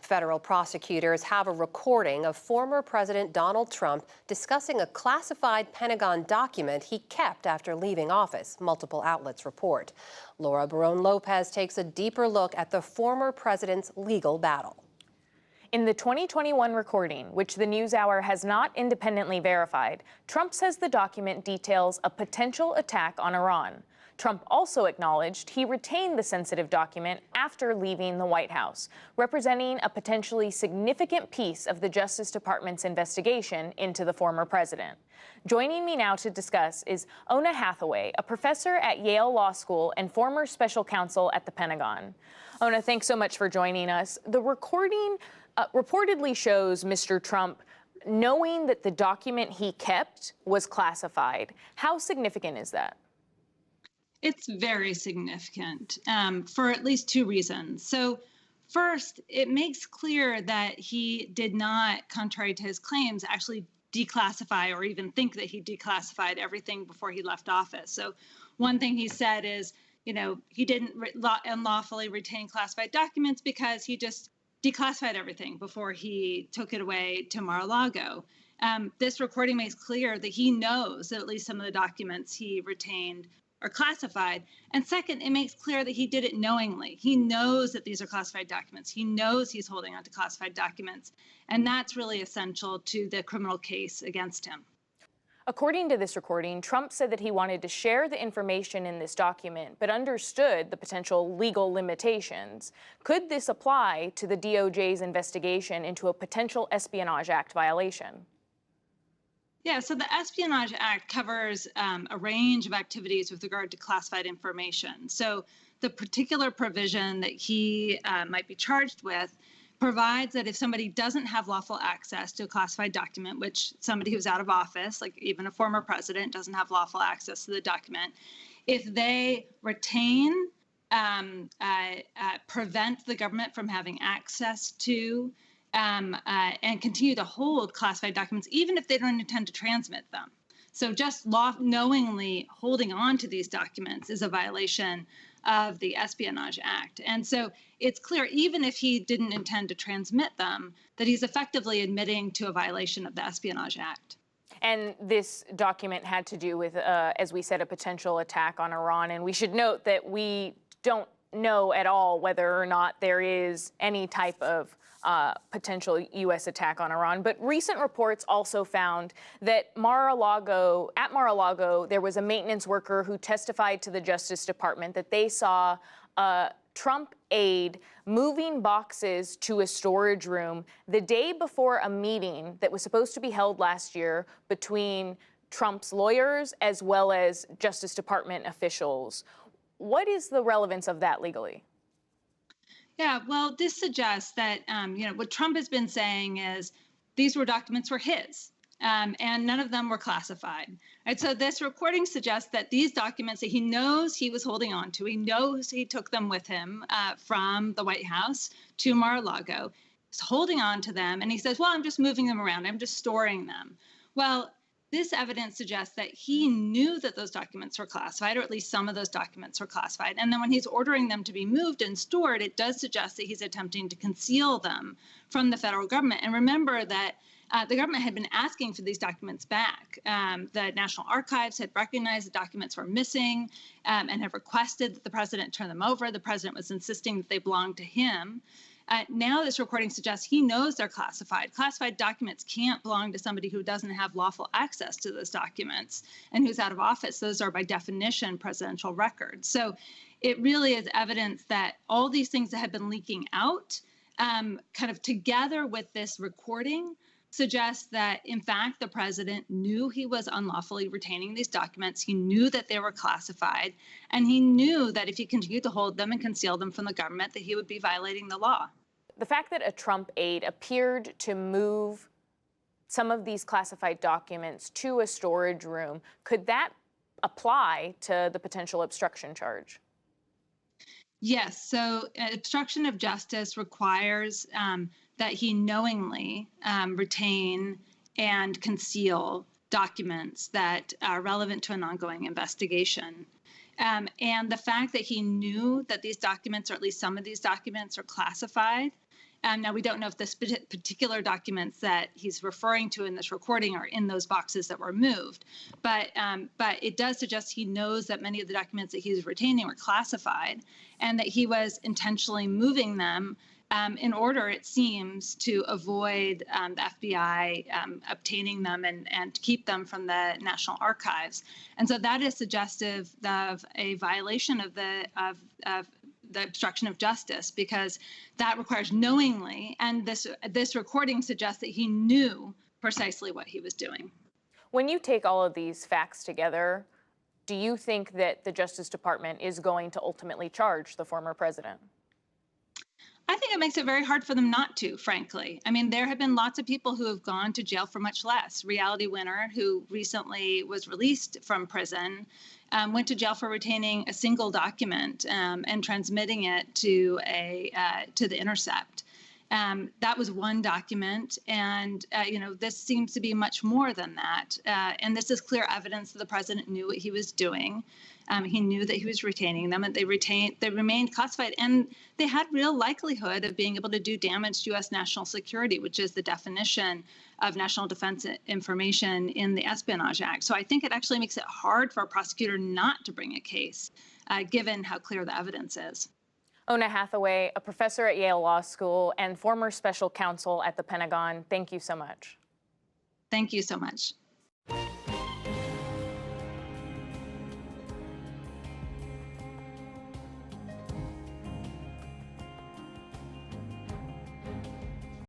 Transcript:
Federal prosecutors have a recording of former President Donald Trump discussing a classified Pentagon document he kept after leaving office, multiple outlets report. Laura Barone-Lopez takes a deeper look at the former president's legal battle. In the 2021 recording, which the NewsHour has not independently verified, Trump says the document details a potential attack on Iran. Trump also acknowledged he retained the sensitive document after leaving the White House, representing a potentially significant piece of the Justice Department's investigation into the former president. Joining me now to discuss is Oona Hathaway, a professor at Yale Law School and former special counsel at the Pentagon. Oona, thanks so much for joining us. The recording reportedly shows Mr. Trump knowing that the document he kept was classified. How significant is that? It's very significant for at least two reasons. So first, it makes clear that he did not, contrary to his claims, actually declassify or even think that he declassified everything before he left office. So one thing he said is, he didn't unlawfully retain classified documents because he just declassified everything before he took it away to Mar-a-Lago. This recording makes clear that he knows that at least some of the documents he retained are classified. And second, it makes clear that he did it knowingly. He knows that these are classified documents. He knows he's holding on to classified documents. And that's really essential to the criminal case against him. According to this recording, Trump said that he wanted to share the information in this document, but understood the potential legal limitations. Could this apply to the DOJ's investigation into a potential Espionage Act violation? Yeah, so the Espionage Act covers a range of activities with regard to classified information. So the particular provision that he might be charged with provides that if somebody doesn't have lawful access to a classified document, which somebody who's out of office, like even a former president, doesn't have lawful access to the document, if they retain, prevent the government from having access to, and continue to hold classified documents, even if they don't intend to transmit them. So just knowingly holding on to these documents is a violation of the Espionage Act. And so it's clear, even if he didn't intend to transmit them, that he's effectively admitting to a violation of the Espionage Act. And this document had to do with, as we said, a potential attack on Iran. And we should note that we don't know at all whether or not there is any type of potential U.S. attack on Iran. But recent reports also found that at Mar-a-Lago, there was a maintenance worker who testified to the Justice Department that they saw a Trump aide moving boxes to a storage room the day before a meeting that was supposed to be held last year between Trump's lawyers as well as Justice Department officials. What is the relevance of that legally? Yeah, well, this suggests that, what Trump has been saying is these documents were his, and none of them were classified. Right? So this recording suggests that these documents that he knows he was holding on to, he knows he took them with him from the White House to Mar-a-Lago, he's holding on to them, and he says, well, I'm just moving them around, I'm just storing them. Well, this evidence suggests that he knew that those documents were classified, or at least some of those documents were classified. And then when he's ordering them to be moved and stored, it does suggest that he's attempting to conceal them from the federal government. And remember that the government had been asking for these documents back. The National Archives had recognized the documents were missing and had requested that the president turn them over. The president was insisting that they belonged to him. Now this recording suggests he knows they're classified. Classified documents can't belong to somebody who doesn't have lawful access to those documents and who's out of office. Those are by definition presidential records. So it really is evidence that all these things that have been leaking out kind of together with this recording suggests that, in fact, the president knew he was unlawfully retaining these documents. He knew that they were classified, and he knew that if he continued to hold them and conceal them from the government, that he would be violating the law. The fact that a Trump aide appeared to move some of these classified documents to a storage room, could that apply to the potential obstruction charge? Yes. So obstruction of justice requires that he knowingly retain and conceal documents that are relevant to an ongoing investigation. And the fact that he knew that these documents, or at least some of these documents, are classified, Now, we don't know if the particular documents that he's referring to in this recording are in those boxes that were moved, but it does suggest he knows that many of the documents that he's retaining were classified, and that he was intentionally moving them in order, it seems, to avoid the FBI obtaining them and keep them from the National Archives. And so that is suggestive of a violation of the obstruction of justice, because that requires knowingly, and this recording suggests that he knew precisely what he was doing. When you take all of these facts together, do you think that the Justice Department is going to ultimately charge the former president? I think it makes it very hard for them not to, frankly. I mean, there have been lots of people who have gone to jail for much less. Reality Winner, who recently was released from prison, went to jail for retaining a single document and transmitting it to The Intercept. That was one document, and this seems to be much more than that. And this is clear evidence that the president knew what he was doing. He knew that he was retaining them, and they remained classified, and they had real likelihood of being able to do damage to U.S. national security, which is the definition of national defense information in the Espionage Act. So I think it actually makes it hard for a prosecutor not to bring a case, given how clear the evidence is. Oona Hathaway, a professor at Yale Law School and former special counsel at the Pentagon, thank you so much. Thank you so much.